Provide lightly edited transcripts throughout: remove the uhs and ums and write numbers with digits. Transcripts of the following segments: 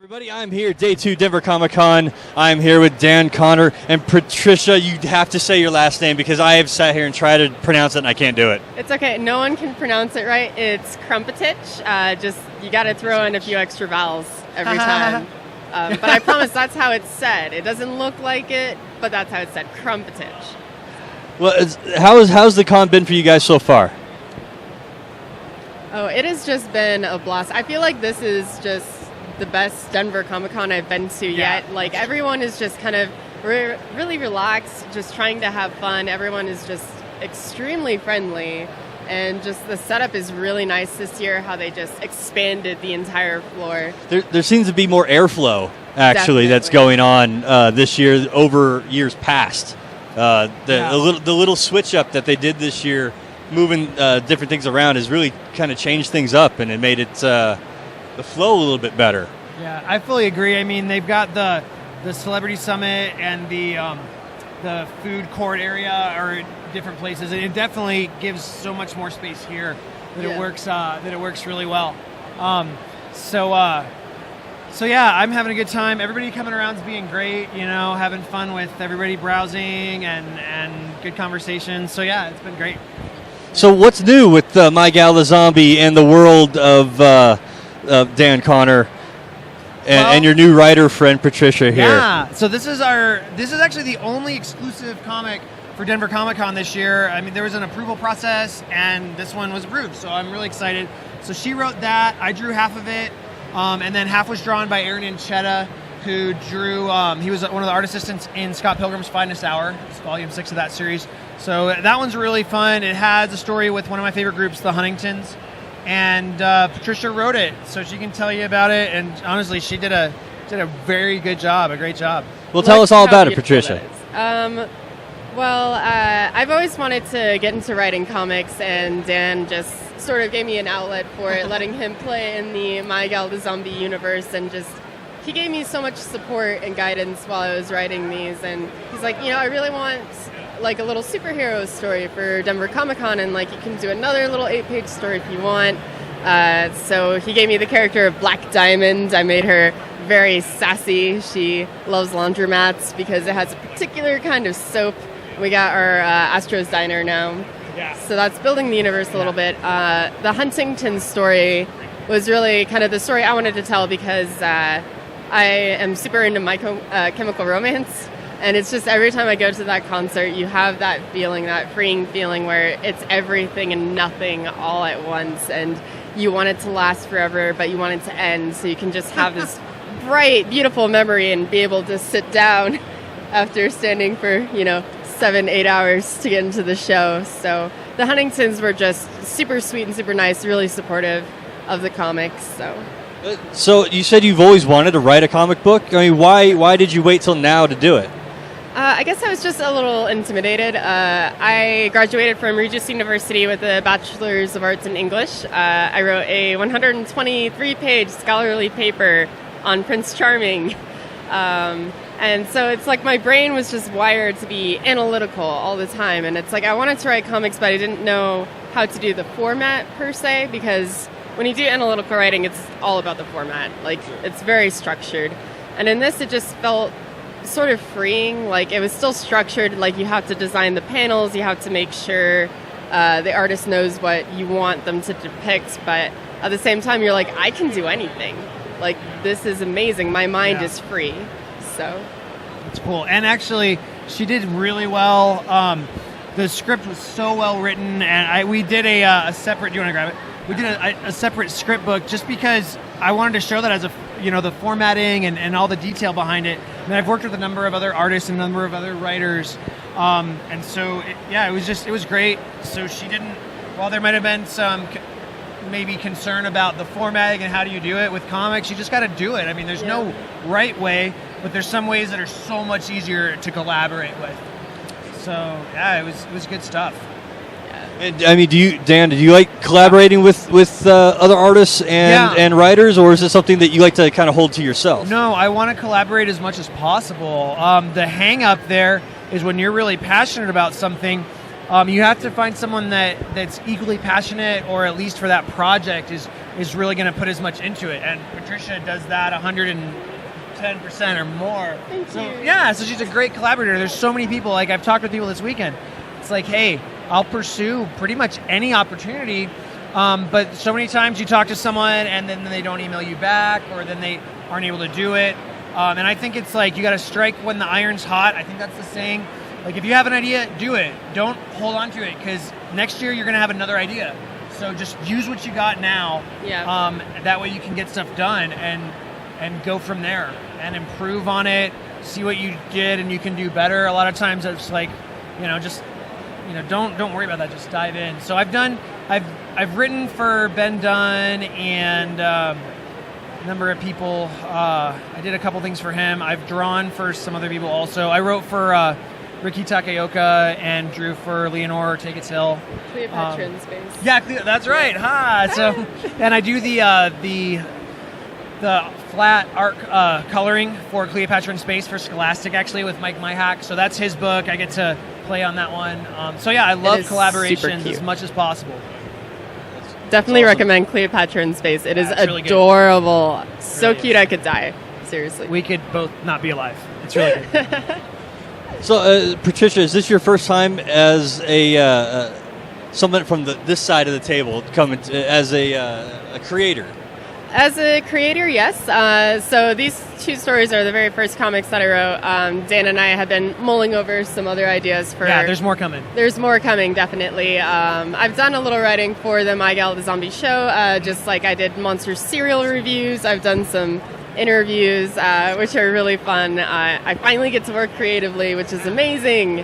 Everybody, I'm here, day 2, Denver Comic Con. I'm here with Dan Conner and Patricia. You have to say your last name because I have sat here and tried to pronounce it and I can't do it. It's okay. No one can pronounce it right. It's Krmpotich. Just you got to throw in a few extra vowels every time. But I promise that's how it's said. It doesn't look like it, but that's how it's said. Krmpotich. Well, how's the con been for you guys so far? Oh, it has just been a blast. I feel like this is just the best Denver Comic Con I've been to yet. Like everyone is just kind of really relaxed, just trying to have fun. Everyone is just extremely friendly, and just the setup is really nice this year. How they just expanded the entire floor. There seems to be more airflow actually that's going on this year over years past. The little switch up that they did this year, moving different things around, has really kind of changed things up, and it made it the flow a little bit better. Yeah, I fully agree. I mean, they've got the Celebrity Summit and the food court area are in different places, and it definitely gives so much more space here that it works really well. So yeah, I'm having a good time. Everybody coming around is being great, having fun with everybody, browsing and good conversations. So yeah, it's been great. So what's new with My Gal the Zombie and the world of Dan Conner and your new writer friend Patricia here? Yeah, so this is actually the only exclusive comic for Denver Comic Con this year. I mean, there was an approval process, and this one was approved, so I'm really excited. So she wrote that. I drew half of it, and then half was drawn by Aaron Anchetta, who drew. He was one of the art assistants in Scott Pilgrim's Finest Hour. It's volume 6 of that series. So that one's really fun. It has a story with one of my favorite groups, the Huntingtons. And Patricia wrote it, so she can tell you about it. And honestly, she did a very good job, a great job. Well, tell us all about it, Patricia. I've always wanted to get into writing comics, and Dan just sort of gave me an outlet for it, letting him play in the My Gal the Zombie universe, and just he gave me so much support and guidance while I was writing these. And he's like, I really want like a little superhero story for Denver Comic Con, and like you can do another little 8-page story if you want. So he gave me the character of Black Diamond. I made her very sassy. She loves laundromats because it has a particular kind of soap. We got our Astro's Diner now. Yeah. So that's building the universe a little bit. The Huntington story was really kind of the story I wanted to tell because I am super into My Chemical Romance. And it's just every time I go to that concert, you have that feeling, that freeing feeling where it's everything and nothing all at once. And you want it to last forever, but you want it to end. So you can just have this bright, beautiful memory and be able to sit down after standing for, 7-8 hours to get into the show. So the Huntingtons were just super sweet and super nice, really supportive of the comics. So you said you've always wanted to write a comic book. I mean, why did you wait till now to do it? I guess I was just a little intimidated. I graduated from Regis University with a Bachelor's of Arts in English. I wrote a 123-page scholarly paper on Prince Charming. And so it's like my brain was just wired to be analytical all the time. And it's like I wanted to write comics, but I didn't know how to do the format per se, because when you do analytical writing, it's all about the format. Like, it's very structured. And in this, it just felt sort of freeing. Like, it was still structured. Like, you have to design the panels, you have to make sure the artist knows what you want them to depict, but at the same time you're like, I can do anything. Like, this is amazing. My mind is free. So it's cool. And actually, she did really well. The script was so well written, and we did a separate. Do you want to grab it? We did a separate script book just because I wanted to show that as the formatting and all the detail behind it. And I've worked with a number of other artists and a number of other writers, and so it was great. So she didn't. While there might have been some maybe concern about the formatting and how do you do it with comics, you just got to do it. I mean, there's no right way, but there's some ways that are so much easier to collaborate with. So yeah, it was good stuff. And, I mean, Dan, do you like collaborating with other artists and writers, or is it something that you like to kind of hold to yourself? No, I want to collaborate as much as possible. The hang up there is when you're really passionate about something, you have to find someone that's equally passionate, or at least for that project is is really going to put as much into it. And Patricia does that 110% or more. Thank you. Yeah, so she's a great collaborator. There's so many people, like I've talked with people this weekend. It's like, hey, I'll pursue pretty much any opportunity, but so many times you talk to someone and then they don't email you back, or then they aren't able to do it. And I think it's like you got to strike when the iron's hot. I think that's the saying. Like if you have an idea, do it. Don't hold on to it, because next year you're going to have another idea. So just use what you got now. Yeah. That way you can get stuff done and go from there and improve on it. See what you did and you can do better. A lot of times it's like, don't worry about that. Just dive in. So I've written for Ben Dunn and a number of people. I did a couple things for him. I've drawn for some other people also. I wrote for Ricky Takaoka and drew for Leonore Take Its Hill. Cleopatra in Space. Yeah, that's right. So, and I do the flat art coloring for Cleopatra in Space for Scholastic, actually, with Mike Myhack. So that's his book. I get to play on that one. So yeah, I love collaborations as much as possible. Definitely awesome. Recommend Cleopatra in Space. It is really adorable. Good. So Really cute is. I could die. Seriously. We could both not be alive. It's really good. So, Patricia, is this your first time as a someone from this side of the table coming as a creator? As a creator, yes. So these two stories are the very first comics that I wrote. Dan and I have been mulling over some other ideas for... Yeah, there's more coming. There's more coming, definitely. I've done a little writing for the My Gal the Zombie show, just like I did Monster cereal reviews. I've done some interviews, which are really fun. I finally get to work creatively, which is amazing.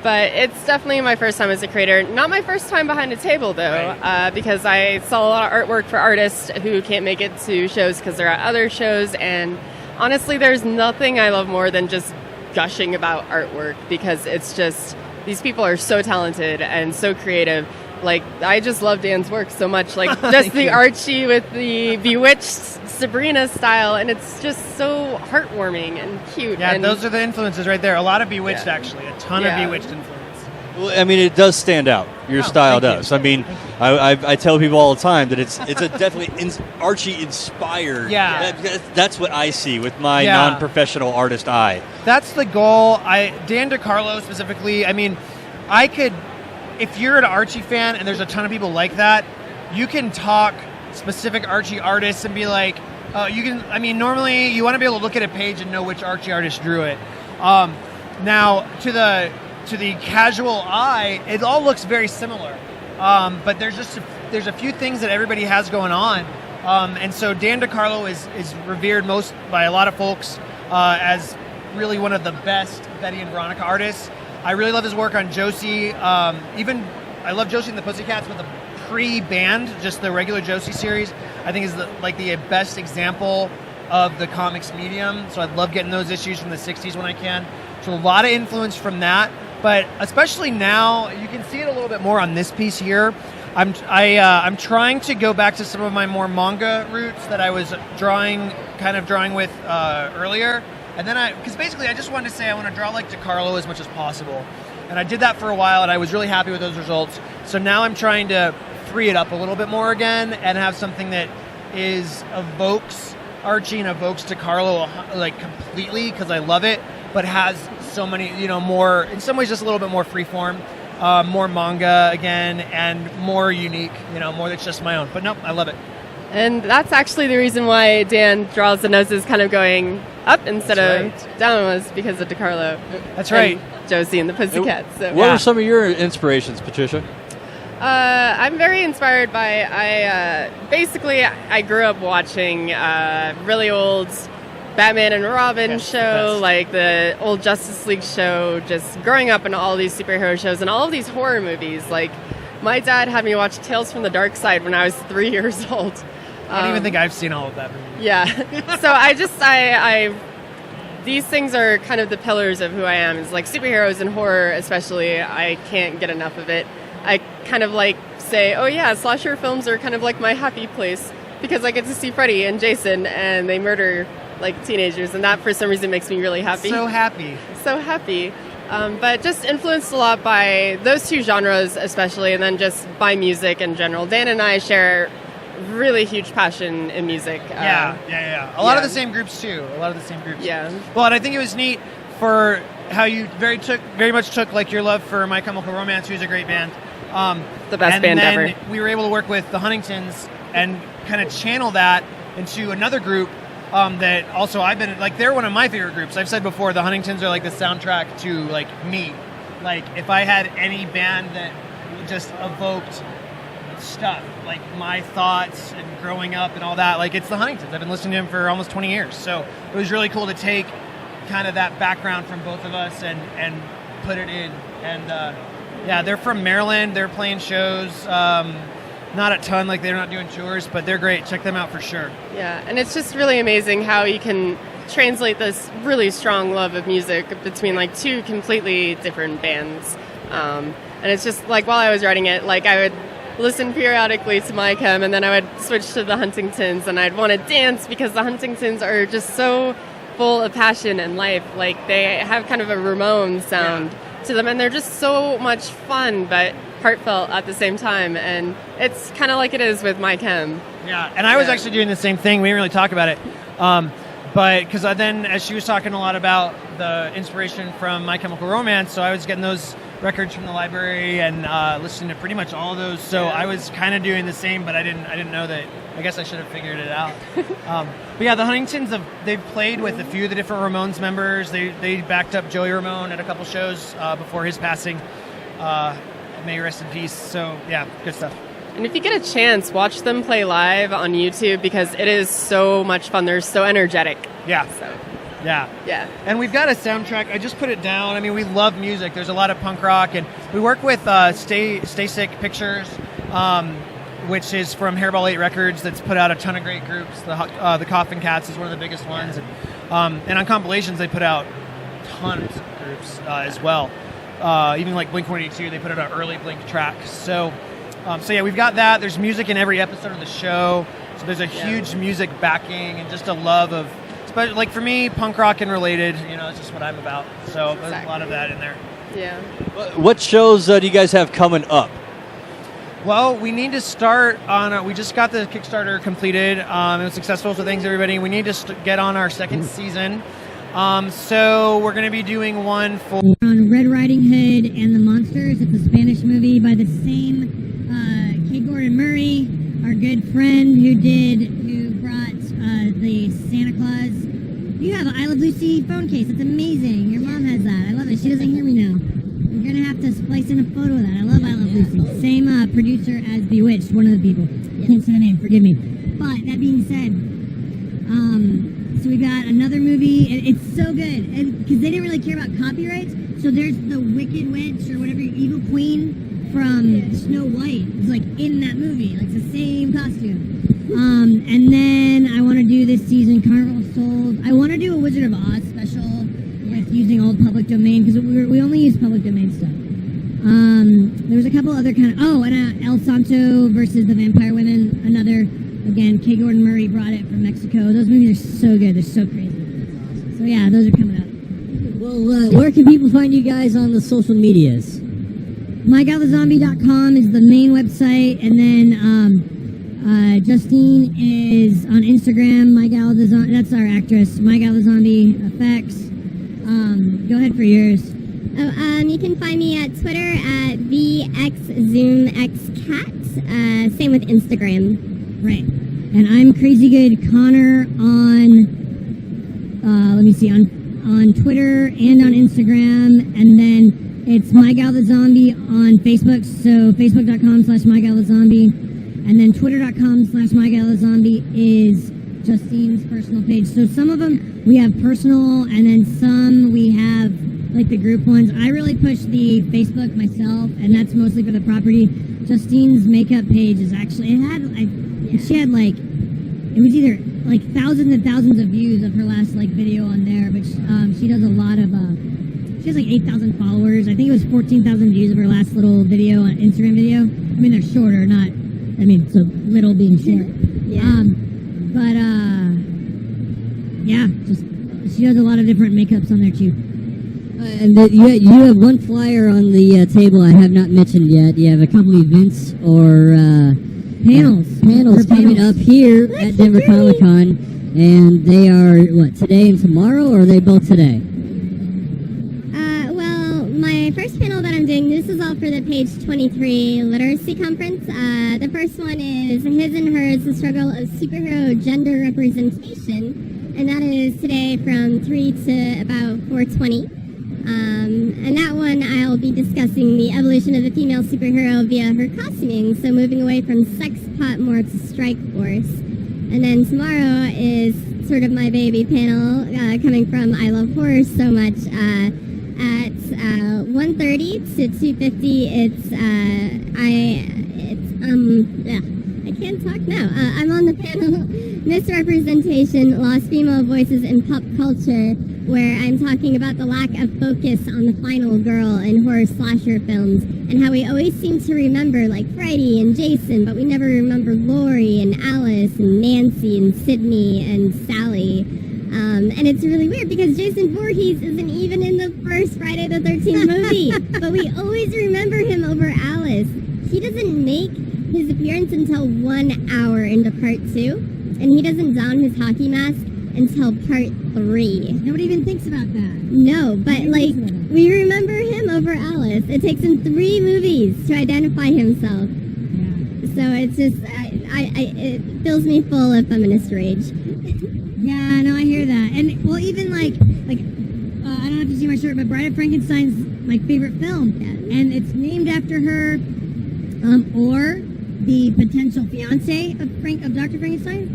But it's definitely my first time as a creator. Not my first time behind a table, though, right. Because I saw a lot of artwork for artists who can't make it to shows because they're at other shows. And honestly, there's nothing I love more than just gushing about artwork, because it's just, these people are so talented and so creative. Like, I just love Dan's work so much. Like, just the Archie with the Bewitched Sabrina style, and it's just so heartwarming and cute. Yeah, and those are the influences right there. A lot of Bewitched, actually. A ton of Yeah. Bewitched influence. Well, I mean, it does stand out. Your style thank you. does. I mean, I tell people all the time that it's a definitely Archie inspired. Yeah. That's what I see with my Yeah. non-professional artist eye. That's the goal. Dan DeCarlo specifically, I mean, I could, if you're an Archie fan and there's a ton of people like that, you can talk specific Archie artists and be like, normally you want to be able to look at a page and know which Archie artist drew it. Now, to the casual eye, it all looks very similar. But there's a few things that everybody has going on. And so Dan DeCarlo is revered most by a lot of folks as really one of the best Betty and Veronica artists. I really love his work on Josie. I love Josie and the Pussycats, but the pre-band, just the regular Josie series, I think is the best example of the comics medium. So I love getting those issues from the 60s when I can. So a lot of influence from that, but especially now, you can see it a little bit more on this piece here. I'm trying to go back to some of my more manga roots that I was drawing with earlier. And then because basically I just wanted to say I want to draw like DeCarlo as much as possible. And I did that for a while, and I was really happy with those results. So now I'm trying to free it up a little bit more again and have something that evokes Archie and evokes DeCarlo like completely, because I love it, but has so many, more, in some ways just a little bit more freeform, more manga again, and more unique, more that's just my own. But nope, I love it. And that's actually the reason why Dan draws the noses kind of going up instead of down, was because of DeCarlo. That's right. And Josie and the Pussycats. So. What were some of your inspirations, Patricia? I'm very inspired by, I grew up watching really old Batman and Robin show, like the old Justice League show, just growing up in all these superhero shows and all of these horror movies. Like, my dad had me watch Tales from the Dark Side when I was 3 years old. I don't even think I've seen all of that movie. Yeah. So these things are kind of the pillars of who I am. It's like superheroes and horror especially. I can't get enough of it. I kind of say, oh yeah, slasher films are kind of like my happy place, because I get to see Freddy and Jason and they murder like teenagers, and that for some reason makes me really happy. So happy. So happy. But just influenced a lot by those two genres especially, and then just by music in general. Dan and I share really huge passion in music. A lot of the same groups too. Yeah. Well, and I think it was neat for how you very much took like your love for My Chemical Romance, who's a great band. The best band ever. And then we were able to work with the Huntingtons and kind of channel that into another group that also I've been like, they're one of my favorite groups. I've said before, the Huntingtons are like the soundtrack to like me. Like if I had any band that just evoked stuff like my thoughts and growing up and all that, like it's the Huntingtons. I've been listening to them for almost 20 years, so it was really cool to take kind of that background from both of us and put it in. And they're from Maryland. They're playing shows, not a ton, like they're not doing tours, but they're great. Check them out for sure. Yeah, and it's just really amazing how you can translate this really strong love of music between like two completely different bands. And it's just like, while I was writing it, like I would listen periodically to My Chem, and then I would switch to the Huntingtons, and I'd want to dance because the Huntingtons are just so full of passion and life. Like they have kind of a Ramones sound to them, and they're just so much fun but heartfelt at the same time, and it's kind of like it is with My Chem. Yeah, and I was actually doing the same thing. We didn't really talk about it, but because then as she was talking a lot about the inspiration from My Chemical Romance, so I was getting those records from the library and listening to pretty much all of those. So I was kind of doing the same, but I didn't know that. I guess I should have figured it out. But yeah, the Huntingtons they've played with a few of the different Ramones members. They backed up Joey Ramone at a couple shows before his passing. May he rest in peace. So yeah, good stuff. And if you get a chance, watch them play live on YouTube because it is so much fun. They're so energetic. Yeah. So. Yeah. And we've got a soundtrack. I just put it down. I mean, we love music. There's a lot of punk rock, and we work with Stay Sick Pictures, which is from Hairball 8 Records. That's put out a ton of great groups. The Coffin Cats is one of the biggest ones, and on compilations they put out tons of groups as well. Even like Blink-182, they put out an early Blink track. So yeah, we've got that. There's music in every episode of the show. So there's a huge music backing and just a love of. But like for me, punk rock and related, it's just what I'm about. So there's a lot of that in there. Yeah. What shows do you guys have coming up? Well, we need to start on. We just got the Kickstarter completed. It was successful, so thanks everybody. We need to get on our second season. So we're going to be doing one for on Red Riding Hood and the Monsters. It's a Spanish movie by the same K. Gordon Murray, our good friend who brought the Santa Claus. You have an I Love Lucy phone case. It's amazing. Your mom has that. I love it. She doesn't hear me now. You're going to have to splice in a photo of that. I love I Love Lucy. Same producer as Bewitched, one of the people. Can't say the name, forgive me. But that being said, so we got another movie. It's so good. Because they didn't really care about copyrights. So there's the Wicked Witch or whatever, Evil Queen from Snow White. It's like in that movie. Like it's the same costume. And then I want to do this season Carnival of Souls. I want to do a Wizard of Oz special with using old public domain because we only use public domain stuff. There was a couple other and El Santo versus the Vampire Women. Another, again, K. Gordon Murray brought it from Mexico. Those movies are so good. They're so crazy. So yeah, those are coming up. Well, where can people find you guys on the social medias? MyGalTheZombie.com is the main website, and then Justine is on Instagram. MyGalTheZombie, that's our actress. MyGalTheZombie effects. Go ahead for yours. You can find me at Twitter at VXZoomXCat. Same with Instagram. Right. And I'm Crazy Good Connor on on Twitter and on Instagram, and then it's MyGalTheZombie on Facebook, so facebook.com/MyGalTheZombie, and then twitter.com/MyGalTheZombie is Justine's personal page. So some of them we have personal, and then some we have like the group ones. I really push the Facebook myself, and that's mostly for the property. Justine's makeup page is actually, she had like, it was either like thousands and thousands of views of her last like video on there, but she does a lot of, she has like 8,000 followers. I think it was 14,000 views of her last little video, Instagram video. I mean, they're shorter, so little being short. Yeah. She does a lot of different makeups on there too. And you have one flyer on the table I have not mentioned yet. You have a couple events or panels coming up here at Denver Comic Con, and they are what, today and tomorrow, or are they both today? Well, my first panel that I'm doing, this is all for the Page 23 Literacy Conference. The first one is His and Hers, the Struggle of Superhero Gender Representation, and that is today from 3 to about 4:20. And that one I'll be discussing the evolution of the female superhero via her costuming, so moving away from sex pot more to strike force. And then tomorrow is sort of my baby panel, coming from I Love Horror So Much. At 1:30 to 2:50, I can't talk now. I'm on the panel Misrepresentation, Lost Female Voices in Pop Culture, where I'm talking about the lack of focus on the final girl in horror slasher films, and how we always seem to remember like Freddy and Jason, but we never remember Laurie and Alice and Nancy and Sydney and Sally. And it's really weird because Jason Voorhees isn't even in the first Friday the 13th movie, but we always remember him over Alice. He doesn't make his appearance until 1 hour into part 2, and he doesn't don his hockey mask until part 3. Nobody even thinks about that. No, but like, we remember him over Alice. It takes him 3 movies to identify himself. Yeah. So it's just, it fills me full of feminist rage. Yeah, no, I hear that. And well, even like I don't know if you see my shirt, but Bride of Frankenstein's my favorite film, Yeah. and it's named after her, or the potential fiance of Dr. Frankenstein.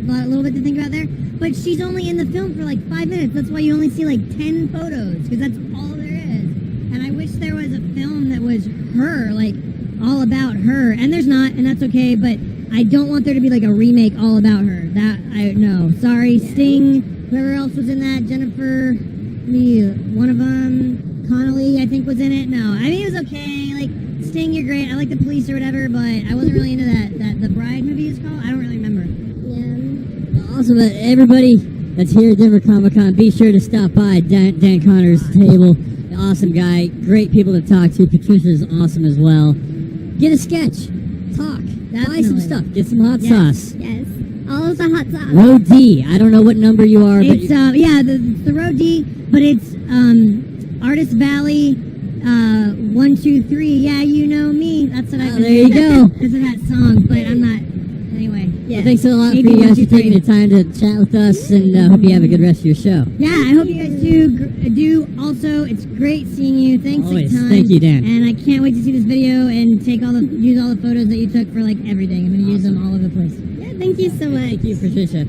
A little bit to think about there. But she's only in the film for like 5 minutes. That's why you only see like 10 photos, because that's all there is. And I wish there was a film that was her, like all about her. And there's not, and that's okay. But I don't want there to be like a remake all about her. That no, sorry, Sting, whoever else was in that, Jennifer, one of them, Connolly, I think was in it. No, I mean it was okay. Like Sting, you're great. I like The Police or whatever, but I wasn't really into that the Bride movie is called. I don't really remember. Yeah. Awesome. Everybody that's here at Denver Comic Con, be sure to stop by Dan Conner's table. Awesome guy. Great people to talk to. Patricia's awesome as well. Get a sketch. Talk. Buy some stuff. Get some hot sauce. Yes. All of the hot sauce. Row D. I don't know what number you are, but It's the Row D, but it's Artist Valley 1, 2, 3. Yeah, you know me. That's what I've been there you go. because of that song, but I'm not. Anyway. Well, thanks a lot for you guys for taking the time to chat with us, and hope you have a good rest of your show. Yeah, I hope you guys do also. It's great seeing you. Thanks Always. a ton. Thank you, Dan. And I can't wait to see this video and use all the photos that you took for like everything. I'm going to use them all over the place. Yeah, thank you so much. Thank you, Patricia.